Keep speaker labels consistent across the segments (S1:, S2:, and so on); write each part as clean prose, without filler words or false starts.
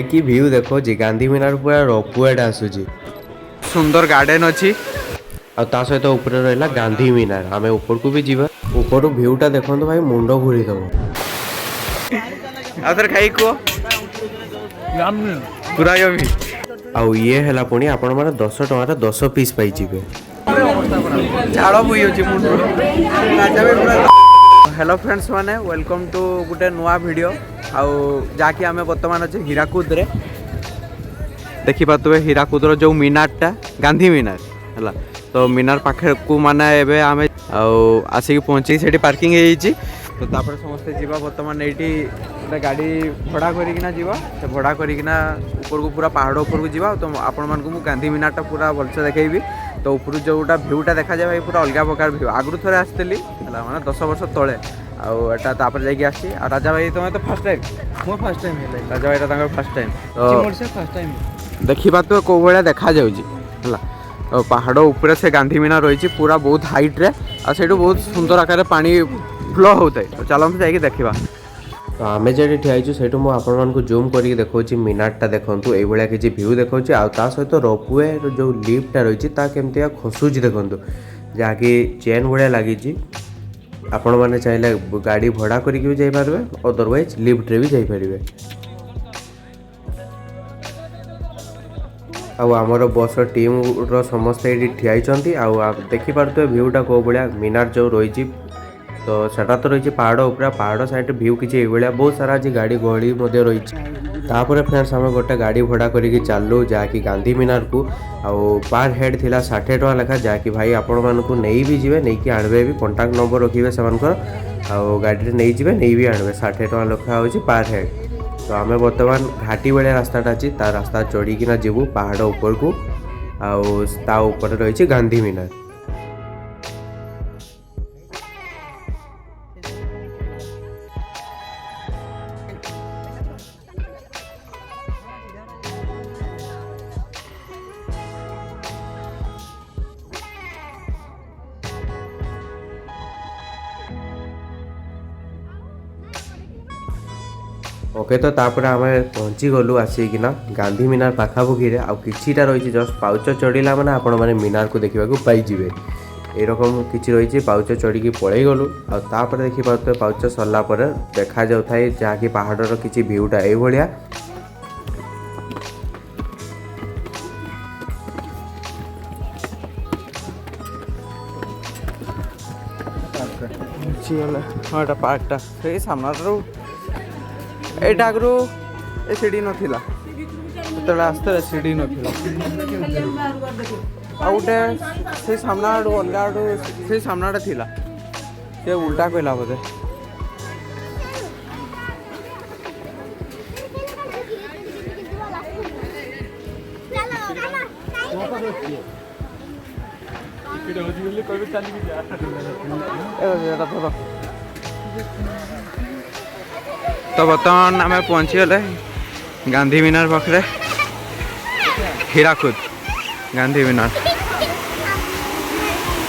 S1: कि व्यू देखो जी गांधी मीनार पूरा रोपवेटा आसूची
S2: सुंदर गार्डन अच्छी
S1: आ ता सहित ऊपर रहा गांधी मीनार आम ऊपर को भी जीवा ऊपर व्यूटा देखो भाई मुंड घूरी दब
S2: आउथर खाई को पूरा यमी
S1: आउ ये है पुणी आपण मैंने 10 टकर 10 पीस पाई
S2: झाड़ बुई अच्छी मुंड हेलो फ्रेंड्स माने वेलकम टू गोटे नुआ वीडियो आउ जाकि आम बर्तमान अच्छे हीराकुद रे देखी पाते हीराकुदर जो मीनारटा गांधी मीनार है तो मीनार पाखे को माने एबे आम आसिक पहुँची से पार्किंग तो तापर समस्ते जीवा बर्तमान ये गोटे गाड़ी भड़ा करिकिना जीवा तो भड़ा करिकिना ऊपर को पूरा पहाड़ ऊपर को जीवा तो आपण मानकु मु गांधी मीनारटा पूरा भलसे देखेबी तो ऊपर जोटा भ्यूटा देखा जाए भाई पूरा अलग प्रकार भ्यू आगु थे आसती है मैंने 10 वर्ष तले आटा जाकि राजा भाई तुम्हें तो फर्स्ट टाइम मो फर्स्ट टाइम राजा भाई फर्स्ट टाइम फर्स्ट टाइम देखी पाते कौ भाया देखा है पहाड़ ऊपर से गांधी मीनार रही पूरा बहुत हाइट रे आ से बहुत सुंदर आकार पानी फ्लो होता है तो चलते जाकि देखा
S1: तो आम जे ठियाई से आपको जूम करके देखा मीनारटा देखूँ ये किसी भ्यू देखा आ सहित रोपवे जो लिफ्टा रही केमती खसुची देखूँ जहाँकि चेन भाया लगी आपण मैंने चाहिए गाड़ी भड़ा करके भी जापारे अदरवाइज लिफ्ट रे भी जापारे आमर बस टीम रो समस्ते ये ठियाई देखिपे भ्यूटा कौ भाया मीनार जो रही तो सेटा तो रही पहाड़ साइड भ्यू किसी बहुत सारा आज गाड़ी गहली रही तापर फ्रेंड्स आम गोटे गाड़ी भड़ा करके चलू जहाँकि गांधी मीनार को पर हेड थिला 60 टका लेखा जहाँकि भाई आपण मानक नहीं भी जी नहीं कि आणवे भी कंटाक्ट नंबर रखिए से गाड़ी नहीं जी नहीं भी आणवे 60 टका लेखा हो पर हेड तो आम बर्तमान घाटी भाया रास्ताटा अच्छी रास्ता चढ़ीकिना जीवु पहाड़ ऊपर को ऊपर रही गांधी मीनार ओके तो तापर आम पहुँची गलु आसिकिना गांधी मीनार पाखापुखी किछिटा रही जस्ट पाउच चढ़ला मैंने आपण मैंने मीनार को देखा पाइबे ये रकम किसी रही पाउच चढ़ी पलि गलु आपर देखी पाते पाउच सरला देखा जाए जहाँकि पहाड़ किसी भ्यूटा ये भाया
S2: हाँ एटा पार्कटा से सामना एटा आगु ए सीढ़ी नाला जो आसते सीढ़ी नाला गोटे से सामना आड़ू अलग आड़ू से सामनाटा थिला से उल्टा कहला बोधे तो बर्तमान आम पहुँची गले गांधी मीनार पाखे हीराकुद गांधी मीनार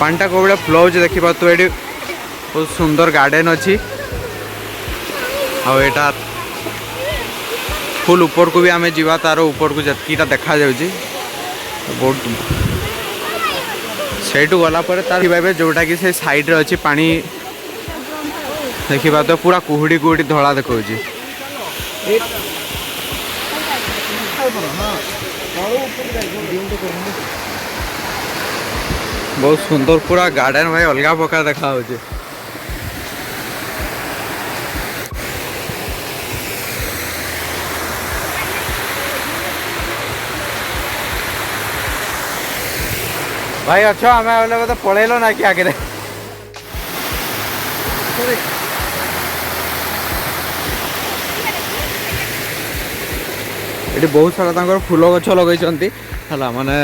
S2: पानीटा कौ भाया फ्लो हो देखी पाते ये बहुत सुंदर गार्डन अच्छी आटा फुल ऊपर को भी आम जीवा तार ऊपर को जितना देखा जाऊँगी बहुत से गलापर तार जोटा कि से साइड अच्छी पानी देखा तो पूरा कुहुड़ी कुहुड़ी धड़ा देखा बहुत सुंदर पूरा गार्डन भाई अलग प्रकार देखा भाई अच्छा हमें तो पलैल ना कि आगे ये बहुत सारा फूल गछ लगे माने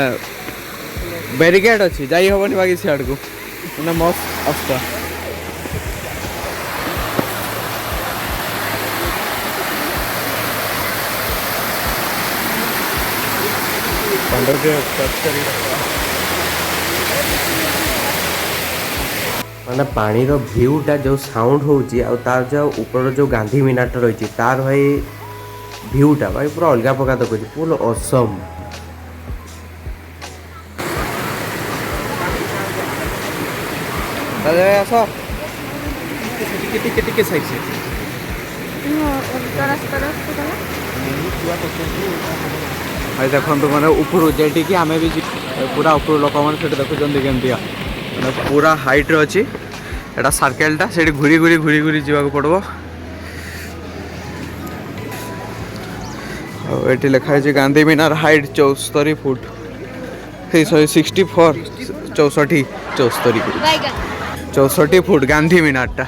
S2: बेरिकेड अच्छी जाई हेनी बाकी सियाड़ को मैंने मस्त अस्त
S1: मैंने पानी भ्यूटा जो साउंड हो तार जो ऊपर जो गांधी मीनार रही तार भाई भ्यूटा भाई पूरा अलग प्रकार देखो पूरा असम।
S2: आस टिके साइड से भाई देखो मैंने ऊपर जेटिकी आम भी पूरा ऊपर लोक मैंने देखुं केमती मैंने पूरा हाइट रे अच्छी एटा सर्केलटा से घूरी घूरी घूरी घूरी जावाक पड़ो। ये लिखाई गांधी मीनार हाइट 74 फुट 64 64 फुट गांधी मीनारटा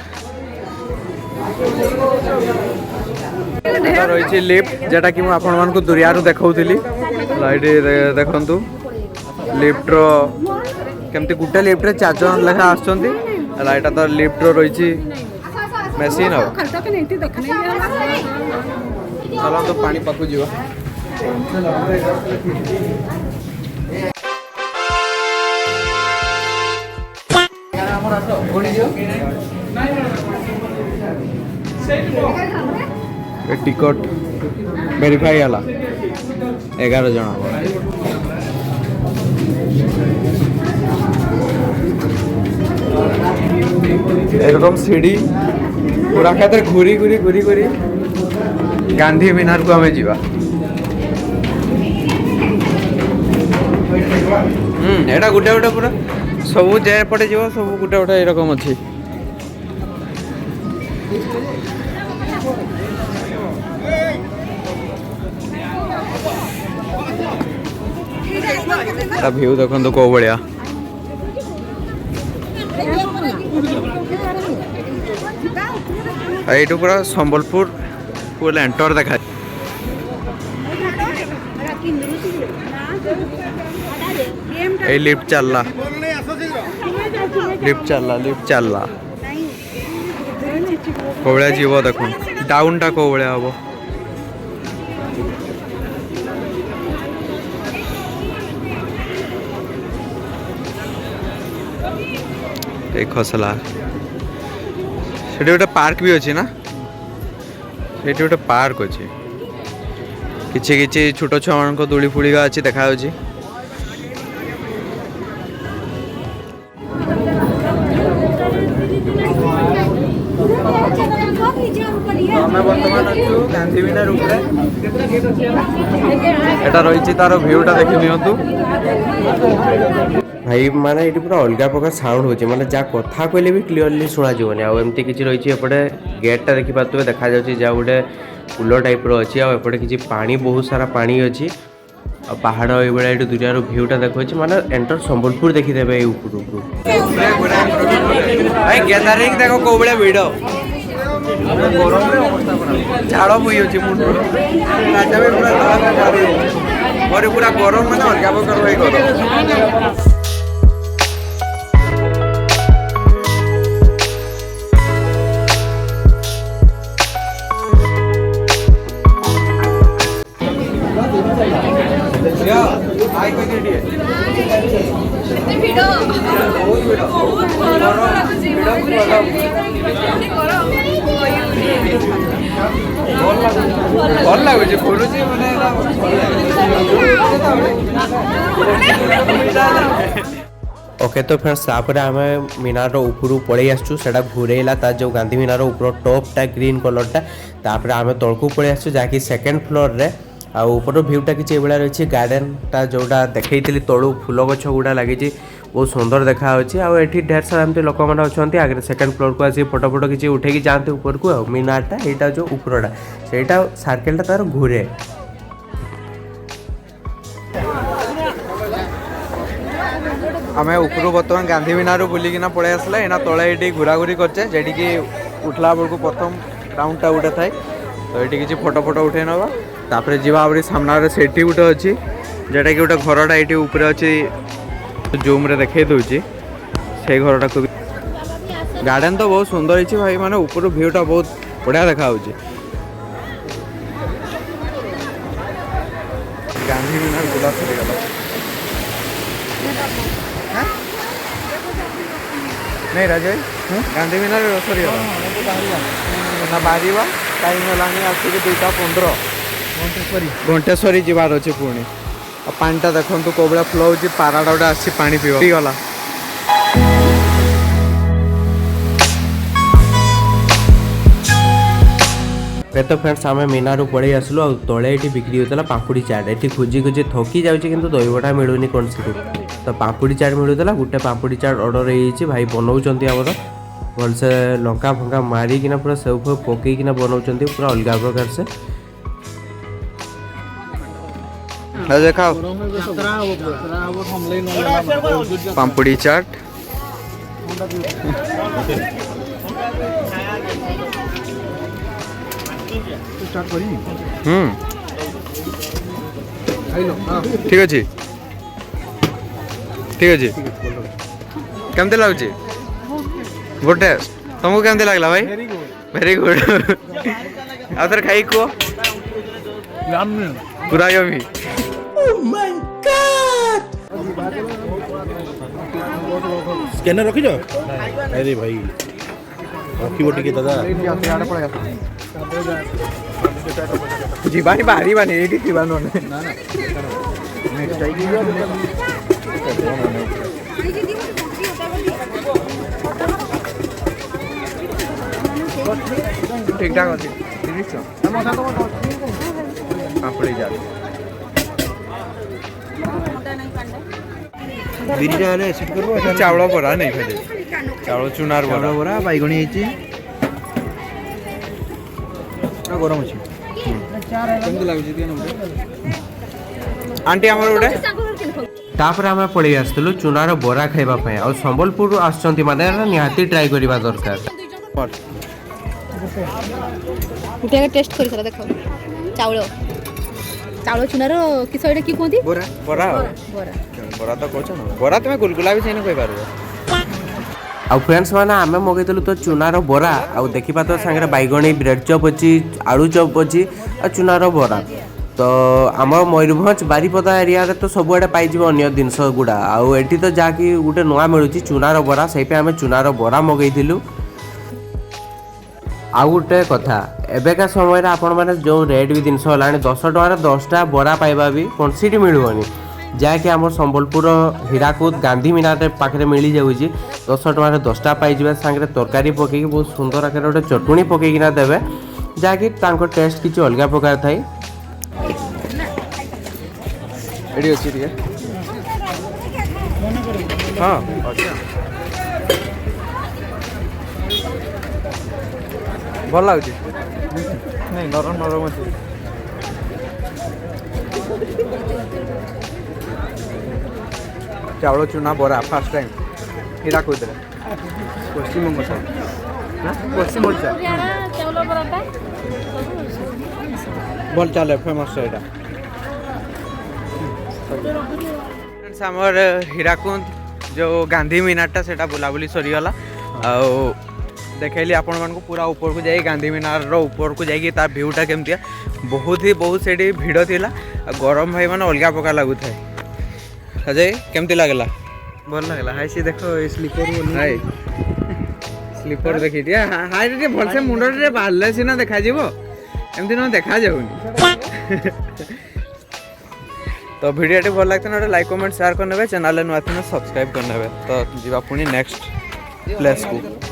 S2: रही लिफ्ट जेटा कि मुझे दुरिया देखी देखु लिफ्ट केमती गोटे लिफ्ट 4 जन लेखा आसटा तो लिफ्ट रही मेसीन चलो तो पानी पाखु जीवा टिकट वेरीफाई है 11 जन एकदम सीढ़ी पूरा खाते घूरी घूरी घूरी घूरी गांधी मीनार को हमें जीवा। एटा गुटे गुटे पूरा सब जे पटे जीव सब गुटे गुटे एरकम अच्छी व्यू देखो कौ भाया ये पूरा संबलपुर पूरा एंटर देखा लिफ्ट चलला कौ भाया जीव देख डाउन टा कौ भाया हम खसला से गोटे पार्क भी अच्छी ना से गोटे पार्क अच्छी किछि किछि छोट छुआ मान दोली फुड़ी अच्छी देखा गांधी मीनार एटा रही तार भ्यूटा देखी नियंतु
S1: भाई माने ये पूरा अलग प्रकार साउंड होचे माने जा कथा कहले भी क्लियरली सुना जीवनी आ एमती किछि रही एपटे गेटटा देखि पातबे देखा जाउची जा गोटे पुल टाइप रो अछि आ एपटे किछि पानी बहुत सारा पानी अछि आ पहाड़ ए बेला एटु दुनिया रो भ्यूटा देखोछि माने एंटर संबलपुर देखि देबे ए ऊपर
S2: भाई गैदरिंग देखो को बेला वीडियो गरम रे अवस्था पूरा झाड़ बुई अछि मुंड राजा भी पूरा और पूरा गरम माने अलगा प्रकार भाई गरम भल लगुच खोलुच
S1: ओके तो फ्रेंड्स तापर आम मीनार ऊपर पड़े आसचु सेटा घूरेला ता जो गांधी मीनार ऊपर टॉपटा ग्रीन कलरटा तापर आम तलकू पड़े आसचु जाकि सेकेंड फ्लोर रे आ ऊपर भ्यूटा किसी एभा रही गार्डेनटा जोटा देखी तलू फूल गछ गुड़ा लगी बहुत सुंदर देखा आठी ढेर सारा एमती लोक मैंने अच्छा आगे सेकेंड फ्लोर को आसी फोटो फोटो किसी उठे जाते ऊपर को मीनारटा यहाँ जो ऊपरटा से सर्केलटा तार घूरे
S2: आम ऊपर बर्तमान गांधी मीनार बुलिकिना पड़े आसला एना तले ये घूरा घूरी करचे जेटिकी उठला बेलू प्रथम राउंडटा गोटे थाए तो ये किसी फोटो फोटो उठे नवा तापर जीवा आहुरी सामने सेठी गोटे अच्छी जेटा कि गोटे घरटा ये ऊपर अच्छी जूम रे देखे दूची से घरटा को गार्डन तो बहुत सुंदर है भाई माने ऊपर व्यूटा बहुत बढ़िया देखा गांधी मीनार गुला सरीगला नहीं राजे गांधी मीनार सरीगला ना बाहर टाइम है आसिक 2:15 घंटेश्वरी जीवार अच्छे पुणी पानीटा देखो कौ भाया फ्लो हो पाराटा गोटे आसी पा पीगला
S1: तो फ्रेंड्स आम मीनारू पड़े आसलु आ तले ये बिक्री होता पापुड़ी चाट ये खोजी खोजी थकी जाऊँगी किंतु दहीबड़ा मिलूनी कौन सी तो पापुड़ी चाट मिलूला गोटे पापुड़ी चाट ऑर्डर होती भाई बनाऊँ आमर भलसे लंका फंका मारिकिना पूरा सेव फेव पकईकिना बनाऊँ पूरा अलग प्रकार से
S2: देखा पापुड़ी चाट ठीक अच्छे ठीक अच्छे केमती लगुच गुड टेस्ट तुमको केमती लगला भाई वेरी गुड आउथर खाई कह पूरा यमी
S3: स्कैनर रखी अरे भाई रखी टिके दादा
S2: जीवानी बाहरी बानी ये जीवान ठीक ठाक अच्छे पापड़ी जाल चावल बरा नहीं खाली चावल चुनार बरा
S3: बरा बैगणी गरम अच्छे
S2: आंटी आमर गोटे
S1: तापर आम पड़े आसलु चुनार बरा खाइबापी आ संबलपुर आसुँच माने निहाती ट्राई करवा दरकार
S4: टेस्ट कर सला देखो चावल चावल चुनार किस एटा की कहती
S2: बरा बरा
S4: बरा
S2: बरा तो कहछ न बरा तुम गुलगुला भी सही कहि पारबो
S1: आउ फ्रेंड्स मैंने आम मगेलु तो चुनार बरा आउ देखा तो सांगे बैगणी ब्रेड चप अच्छी आलू चप अच्छी आ चुनार बरा तो आम मयूरभंज बारिपदा एरिया रे तो सबुआड़े पाइब अन्य जिनस गुड़ा आउ एठी तो जाकि गोटे नुआ मिलूँ चुनार बरा से आम चुनार बरा मगेलु आउ गोटे कथा एବେका समय आपण मैंने जो रेट भी जिनस है 10 टकर 10टा बरा पाइबा भी कौनसी मिलूनी जहाँकि आम संबलपुर हीराकुद गांधी मीनार पाखे मिल जाऊँगी 10 टकर 10टा पाइबा सांगे तरकारी पकईकि बहुत सुंदर आकार गोटे चटुणी पकईकिना देवे जहाँकि टेस्ट किसी अलग प्रकार थाई
S2: एडी अछि ठीक हां भल लागुଛି नहीं नरम नरम अछि चावल चूना बरा फर्स्ट टाइम हीराकुद रे पश्चिम बंग साइड पश्चिम ओडिशा
S4: चावल बराटा
S2: भल चले फेमस एटा आमर हीराकुद जो गांधी मीनारटा से बुलाबुली सरीगला देखली आपण मानक पूरा ऊपर को जाई गांधी मीनार ऊपर को जाइए तार भ्यूटा केमती बहुत से भिड़ थिला गरम भाई मैंने अलग प्रकार लगुए अजय केमती लगला भल लगला हाय सी देखो स्लीपर हाय स्लीपर देखी दिया हाय रे भल से मुंड रे बाहरले सिना देखा जीवो एमती न देखा जाउनी तो वीडियो भल लगता है लाइक कमेंट शेयर करने चैनल नुआ सब्सक्राइब करने तो जीवा पुणी नेक्स्ट प्लेस को